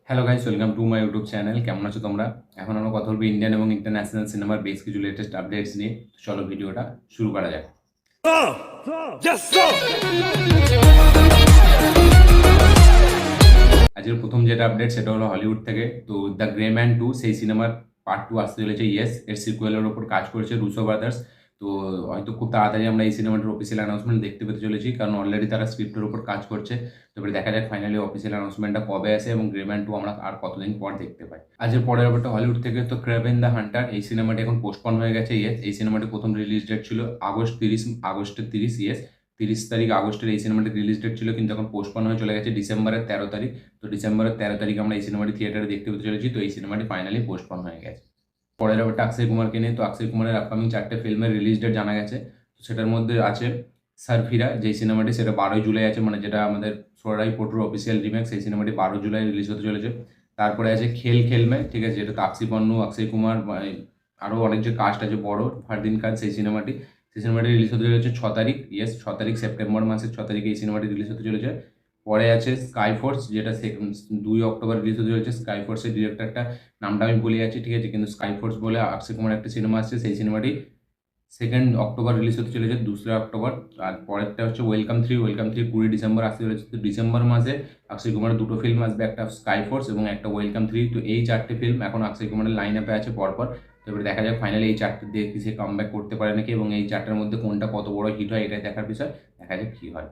Hello guys, welcome to my YouTube channel. কেমন আছো তোমরা? এখন আমরা কথা বলবো ইন্ডিয়ান এবং ইন্টারন্যাশনাল সিনেমার বেশ কিছু লেটেস্ট আপডেটস নিয়ে। চলো ভিডিওটা শুরু করা যাক। আজকের প্রথম যেটা আপডেট সেটা হলো হলিউড থেকে। তো দ্য গ্রে ম্যান 2 সেই সিনেমার পার্ট 2 আসতে চলেছে। ইয়েস, এর সিকুয়েলের ওপর কাজ করেছে রুসো ব্রাদার্স। তো হয়তো খুব তাড়াতাড়ি আমরা এই সিনেমাটার অফিসিয়াল অ্যানাউন্সমেন্ট দেখতে পেতে চলেছি, কারণ অলরেডি তারা স্ক্রিপ্টের উপর কাজ করছে। তবে দেখা যাক ফাইনালি অফিসিয়াল অ্যানাউন্সমেন্টটা কবে আসে এবং গ্রে ম্যান 2 আমরা আর কতদিন পর দেখতে পাই। আজকের পরের ব্যাপারটা হলিউড থেকে। তো ক্রেভেন দ্য হান্টার এই সিনেমাটি এখন পোস্টপন হয়ে গেছে। ইয়েস, এই সিনেমাটি প্রথম রিলিজ ডেট ছিল আগস্টের 30। ইয়েস, 30 তারিখ আগস্টের এই সিনেমাটি রিলিজ ডেট ছিল, কিন্তু এখন পোস্টপন হয়ে চলে গেছে ডিসেম্বরের 13 তারিখ। তো ডিসেম্বরের 13 তারিখে আমরা এই সিনেমাটি থিয়েটারে দেখতে পেতে চলেছি। তো এই সিনেমাটি ফাইনালি পোস্টপন হয়ে গেছে। পরের ব্যাপারটা অক্ষয় কুমারকে নিয়ে। তো অক্ষয় কুমারের আপকামিং 4টে ফিল্মের রিলিজ ডেট জানা গেছে। তো সেটার মধ্যে আছে সারফিরা, যেই সিনেমাটি সেটা 12ই জুলাই আছে, মানে যেটা আমাদের সোরাই পোট্রোর অফিসিয়াল রিমেক, সেই সিনেমাটি 12 জুলাই রিলিজ হতে চলেছে। তারপরে আছে খেল খেলমে, ঠিক আছে, যেটা তাপসি পন্নু, অক্ষয় কুমার, আরও অনেক যে কাস্ট আছে বড়, ফারদিন খান, সেই সিনেমাটি রিলিজ হতে চলেছে 6 তারিখ। ইয়েস, 6 তারিখ, সেপ্টেম্বর মাসের 6 তারিখে এই সিনেমাটি রিলিজ হতে চলেছে। পরে আছে স্কাই ফোর্স, যেটা 2 অক্টোবর রিলিজ হতে চলেছে। স্কাই ফোর্সের ডিরেক্টরটা নামটা আমি বলে যাচ্ছি, ঠিক আছে, কিন্তু স্কাই ফোর্স বলে অক্ষয় কুমার একটা সিনেমা আসছে, সেই সিনেমাটি 2 অক্টোবর রিলিজ হতে চলেছে, 2 অক্টোবর। আর পরেরটা হচ্ছে ওয়েলকাম থ্রি 20 ডিসেম্বর আসতে চলেছে। তো ডিসেম্বর মাসে অক্ষয় কুমারের দুটো ফিল্ম আসবে, একটা স্কাই ফোর্স এবং একটা ওয়েলকাম 3। তো এই 4টে ফিল্ম এখন অক্ষয় কুমারের লাইন আপে আছে পরপর। তো এবার দেখা যাক ফাইনালি এই 4টে দিয়ে সে কামব্যাক করতে পারে নাকি, এবং এই 4টার মধ্যে কোনটা কত বড় হিট হয় এটাই দেখার বিষয়। দেখা যাক কী হয়।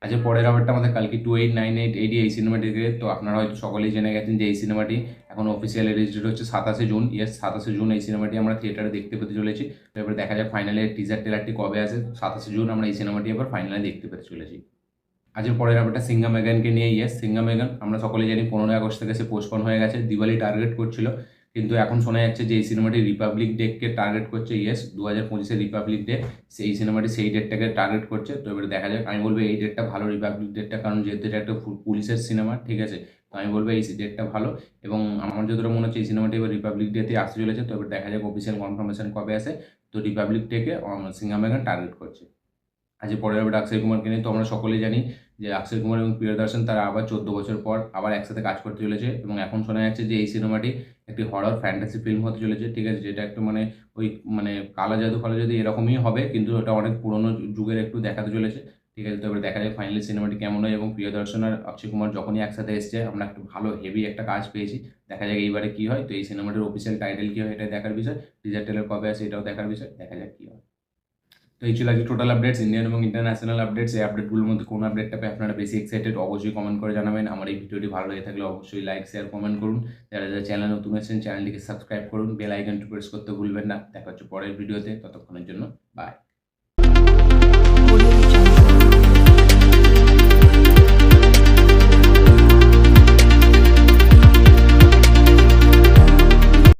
আচ্ছা, পরের ব্যাপারটা আমাদের কালকে 289880 এই সিনেমাটিকে। তো আপনারা হয়তো সকলেই জেনে গেছেন যে এই সিনেমাটি এখন অফিসিয়াল রিলিজ ডেট হচ্ছে 27 জুন। ইয়েস, 27 জুন এই সিনেমাটি আমরা থিয়েটারে দেখতে পেতে চলেছি। তো এবার দেখা যাক ফাইনালি টিজার ট্রেলারটি কবে আসে। 27 জুন আমরা এই সিনেমাটি এবার ফাইনালি দেখতে পেতে চলেছি। আজকের পরের ব্যাপারটা সিঙ্গা মেগানকে নিয়ে। ইয়েস, সিঙ্গা মেগান আমরা সকলেই জানি 15 আগস্ট থেকে সে পোস্টপন হয়ে গেছে। দিওয়ালি টার্গেট করছিল, কিন্তু এখন শোনা যাচ্ছে যে এই সিনেমাটি রিপাবলিক ডেকে টার্গেট করছে। ইয়েস, 2025-এর রিপাবলিক ডে, সেই সিনেমাটি সেই ডেটটাকে টার্গেট করছে। তো এবার দেখা যাক। আমি বলবো এই ডেটটা ভালো, রিপাবলিক ডেটটা, কারণ যেহেতু এটা একটা পুলিশের সিনেমা, ঠিক আছে। তো আমি বলবো এই ডেটটা ভালো, এবং আমার যতটা মনে হচ্ছে এই সিনেমাটি এবার রিপাবলিক ডেতে আসতে চলেছে। তো এবার দেখা যাক অফিসিয়াল কনফার্মেশন কবে আসে। তো রিপাবলিক ডেকে সিঙ্গা মেগান টার্গেট করছে। আজ পরের ব্যাপারটা অক্ষয় কুমারকে নিয়ে। তো আমরা সকলেই জানি যে অক্ষয় কুমার এবং প্রিয়দর্শন তারা আবার 14 বছর পর আবার একসাথে কাজ করতে চলেছে, এবং এখন শোনা যাচ্ছে যে এই সিনেমাটি একটি হরর ফ্যান্টাসি ফিল্ম হতে চলেছে, ঠিক আছে, যেটা একটু মানে ওই মানে কালো জাদু ফালো জাদু এরকমই হবে, কিন্তু ওটা অনেক পুরোনো যুগের একটু দেখাতে চলেছে, ঠিক আছে। তো এবার দেখা যায় ফাইনালি সিনেমাটি কেমন হয়, এবং প্রিয়দর্শন আর অক্ষয় কুমার যখনই একসাথে এসছে আমরা একটু ভালো হেভি একটা কাজ পেয়েছি। দেখা যাক এইবারে কী হয়। তো এই সিনেমাটির অফিসিয়াল টাইটেল কী হয় এটাই দেখার বিষয়, টিজার ট্রেলার কবে আসে এটাও দেখার বিষয়, দেখা যাক কী হয়। তো এই ছিল আজকে টোটাল আপডেটস, ইন্ডিয়ান এবং ইন্টারন্যাশনাল আপডেটস। এই আপডেটগুলোর মধ্যে কোন আপডেটটা পেয়ে আপনারা বেশি এক্সাইটেড অবশ্যই কমেন্ট করে জানাবেন। আমার এই ভিডিওটি ভালো লেগে থাকলে অবশ্যই লাইক শেয়ার কমেন্ট করুন। যারা যারা চ্যানেল নতুন আছেন চ্যানেলটিকে সাবস্ক্রাইব করুন, বেল আইকনটি প্রেস করতে ভুলবেন না। দেখা হচ্ছে পরের ভিডিওতে, ততক্ষণের জন্য বাই।